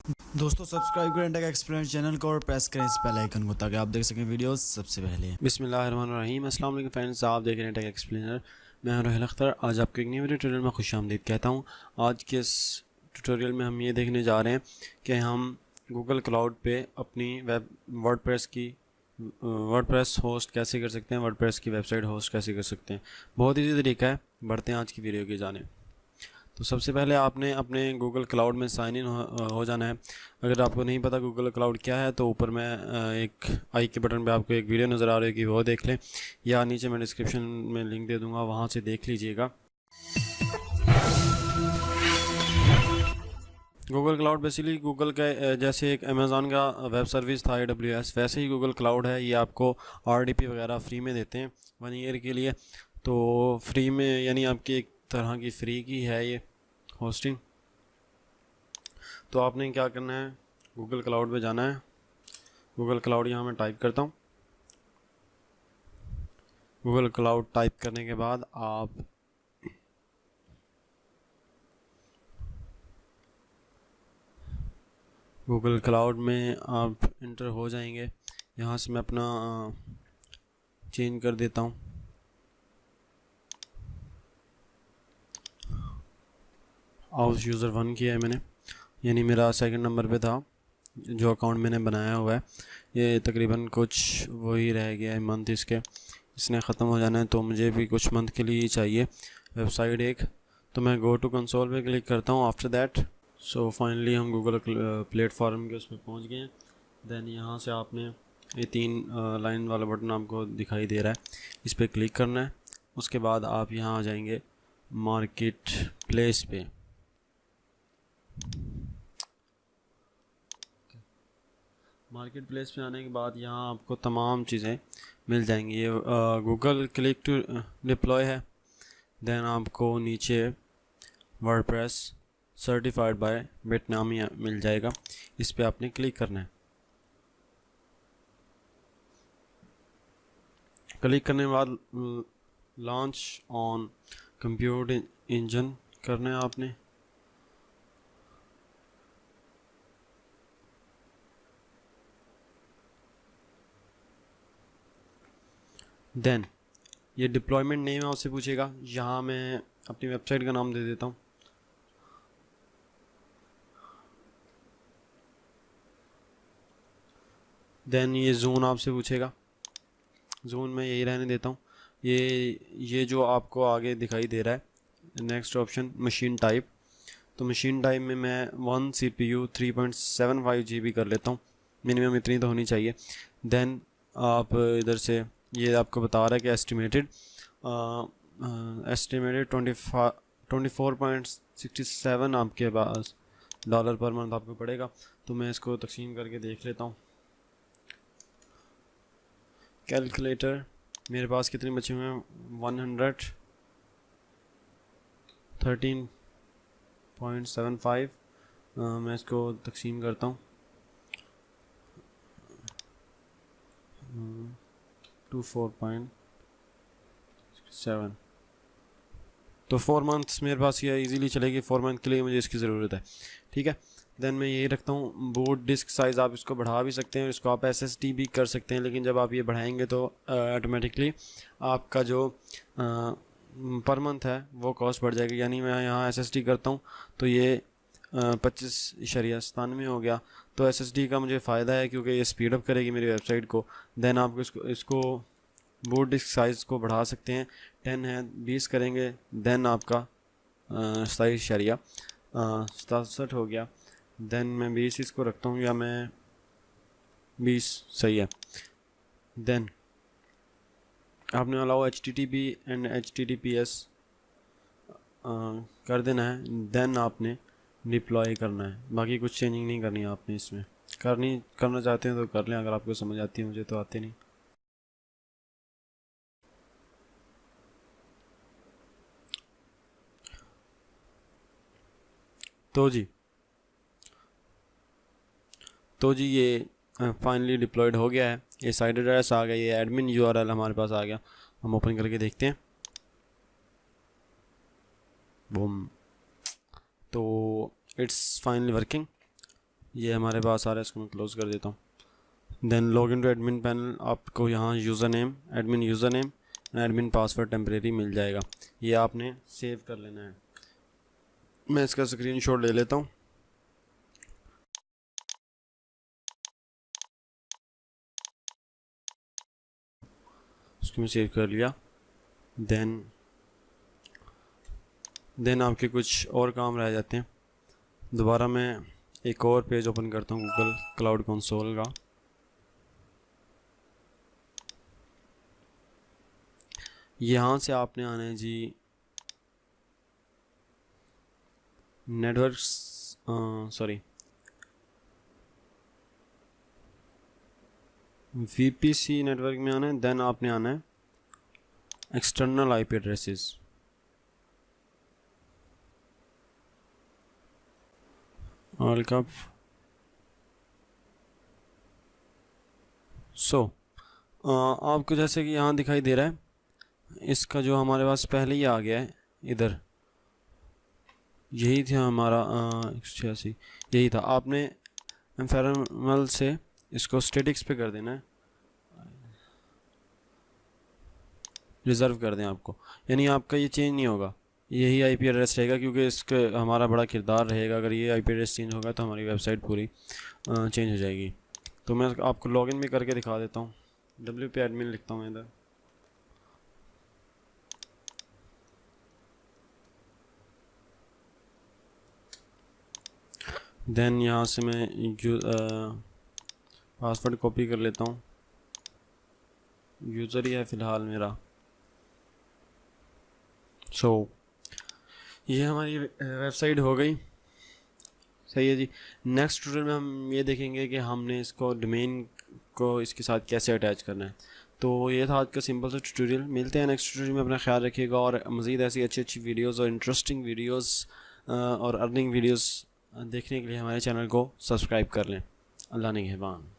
दोस्तों सब्सक्राइब करें take explainer channel को और प्रेस करें इस बेल आइकन को ताकि आप देख सकें वीडियोस सबसे पहले। बिस्मिल्लाहिर्रहमानिर्रहीम। अस्सलाम वालेकुम फ्रेंड्स, आप देख रहे हैं टेक एक्सप्लेनर। मैं हूं रोहिल अख्तर। आज आपको एक न्यू ट्यूटोरियल में खुशामदीद कहता हूं। आज के इस ट्यूटोरियल में हम ये देखने जा रहे हैं कि हम गूगल क्लाउड पे अपनी वर्डप्रेस होस्ट कैसे कर सकते हैं, वर्डप्रेस की वेबसाइट होस्ट कैसे कर सकते हैं। बहुत ईजी तरीका है। बढ़ते हैं आज की वीडियो की जाने। तो सबसे पहले आपने अपने गूगल क्लाउड में साइन इन हो जाना है। अगर आपको नहीं पता गूगल क्लाउड क्या है तो ऊपर मैं एक आई के बटन पे आपको एक वीडियो नज़र आ रही है कि वो देख लें, या नीचे मैं डिस्क्रिप्शन में लिंक दे दूंगा, वहाँ से देख लीजिएगा। गूगल क्लाउड बेसिकली गूगल का जैसे एक अमेज़ॉन का वेब सर्विस था AWS, वैसे ही गूगल क्लाउड है। ये आपको RDP वगैरह फ्री में देते हैं 1 ईयर के लिए। तो फ्री में यानी आपकी एक तरह की फ्री की है ये होस्टिंग। तो आपने क्या करना है, गूगल क्लाउड पे जाना है। गूगल क्लाउड यहाँ मैं टाइप करता हूँ। गूगल क्लाउड टाइप करने के बाद आप गूगल क्लाउड में आप इंटर हो जाएंगे। यहाँ से मैं अपना चेंज कर देता हूँ। हाउस यूज़र 1 किया है मैंने, यानी मेरा सेकंड नंबर पे था जो अकाउंट मैंने बनाया हुआ है। ये तकरीबन कुछ वही रह गया है मंथ इसने ख़त्म हो जाना है, तो मुझे भी कुछ मंथ के लिए ही चाहिए वेबसाइट एक। तो मैं गो टू कंसोल पे क्लिक करता हूँ। आफ्टर दैट सो फाइनली हम गूगल प्लेटफॉर्म के उसमें पहुँच गए हैं। देन यहाँ से आपने ये 3 लाइन वाला बटन आपको दिखाई दे रहा है, इस पर क्लिक करना है। उसके बाद आप यहाँ आ जाएंगे मार्केट प्लेस पे। मार्केट प्लेस पे आने के बाद यहाँ आपको तमाम चीज़ें मिल जाएंगी। ये गूगल क्लिक टू डिप्लॉय है। देन आपको नीचे वर्डप्रेस सर्टिफाइड बाय बिटनामी मिल जाएगा, इस पे आपने क्लिक करना है। क्लिक करने के बाद लॉन्च ऑन कंप्यूटर इंजन करना है आपने। देन ये डिप्लॉयमेंट नेम आपसे पूछेगा, यहाँ मैं अपनी वेबसाइट का नाम दे देता हूँ। देन ये जोन आपसे पूछेगा, जोन में यही रहने देता हूँ। ये जो आपको आगे दिखाई दे रहा है नेक्स्ट ऑप्शन मशीन टाइप, तो मशीन टाइप में मैं 1 CPU 3.75 GB कर लेता हूँ। मिनिमम इतनी तो होनी चाहिए। देन आप इधर से ये आपको बता रहा है कि एस्टिमेटेड 24.67 आपके पास डॉलर पर मंथ आपको पड़ेगा। तो मैं इसको तकसीम करके देख लेता हूँ। कैलकुलेटर मेरे पास कितने बचे हुए हैं, 113.75। मैं इसको तकसीम करता हूँ 24.7। तो 4 मंथ्स मेरे पास ये इजीली चलेगी। 4 मंथ के लिए मुझे इसकी ज़रूरत है, ठीक है। देन मैं यही रखता हूँ। बूट डिस्क साइज़ आप इसको बढ़ा भी सकते हैं, इसको आप SSD भी कर सकते हैं, लेकिन जब आप ये बढ़ाएंगे तो ऑटोमेटिकली आपका जो पर मंथ है वो कॉस्ट बढ़ जाएगी। यानी मैं यहाँ SSD करता हूँ तो ये 25.97 हो गया। तो SSD का मुझे फ़ायदा है क्योंकि ये स्पीड अप करेगी मेरी वेबसाइट को। देन आप इसको बूट डिस्क साइज़ को बढ़ा सकते हैं, 10 है 20 करेंगे। देन आपका 27 हो गया। देन मैं 20 इसको रखता हूँ, या मैं 20 सही है। देन आपने अलाउ HTTP एंड HTTPS कर देना है। देन आपने डिप्लॉय करना है, बाकी कुछ चेंजिंग नहीं करनी है आपने। इसमें करना चाहते हैं तो कर लें, अगर आपको समझ आती है, मुझे तो आती नहीं। तो जी ये फाइनली डिप्लॉयड हो गया है। ये साइट एड्रेस आ गया, ये एडमिन URL हमारे पास आ गया। हम ओपन करके देखते हैं। बूम, तो इट्स फाइनली वर्किंग। ये हमारे पास आ रहा है, इसको मैं क्लोज़ कर देता हूँ। Then log in to admin panel, आपको यहाँ username, admin username, admin password temporary मिल जाएगा। ये आपने सेव कर लेना है। मैं इसका स्क्रीनशॉट ले लेता हूँ। इसको मैं सेव कर लिया। देन आपके कुछ और काम रह जाते हैं। दोबारा मैं एक और पेज ओपन करता हूँ गूगल क्लाउड कंसोल का। यहाँ से आपने आना है जी नेटवर्क्स, सॉरी VPC नेटवर्क में आना है। देन आपने आना है external IP addresses. World cup आपको जैसे कि यहाँ दिखाई दे रहा है, इसका जो हमारे पास पहले ही आ गया है इधर, यही था हमारा 186, यही था। आपने एम्फेरमल से इसको स्टेटिक्स पे कर देना है, रिज़र्व कर दें आपको, यानी आपका ये चेंज नहीं होगा, यही IP एड्रेस रहेगा, क्योंकि इसका हमारा बड़ा किरदार रहेगा। अगर ये IP एड्रेस चेंज होगा तो हमारी वेबसाइट पूरी चेंज हो जाएगी। तो मैं आपको लॉगिन भी करके दिखा देता हूँ। WP एडमिन लिखता हूँ इधर। देन यहाँ से मैं पासवर्ड कॉपी कर लेता हूँ। यूज़र ही है फ़िलहाल मेरा। ये हमारी वेबसाइट हो गई। सही है जी। नेक्स्ट ट्यूटोरियल में हम ये देखेंगे कि हमने इसको डोमेन को इसके साथ कैसे अटैच करना है। तो ये था आज का सिंपल सा ट्यूटोरियल। मिलते हैं नेक्स्ट ट्यूटोरियल में। अपना ख्याल रखिएगा और मज़ीद ऐसी अच्छी अच्छी वीडियोस और इंटरेस्टिंग वीडियोस और अर्निंग वीडियोस देखने के लिए हमारे चैनल को सब्सक्राइब कर लें। अल्लाह निगहबान।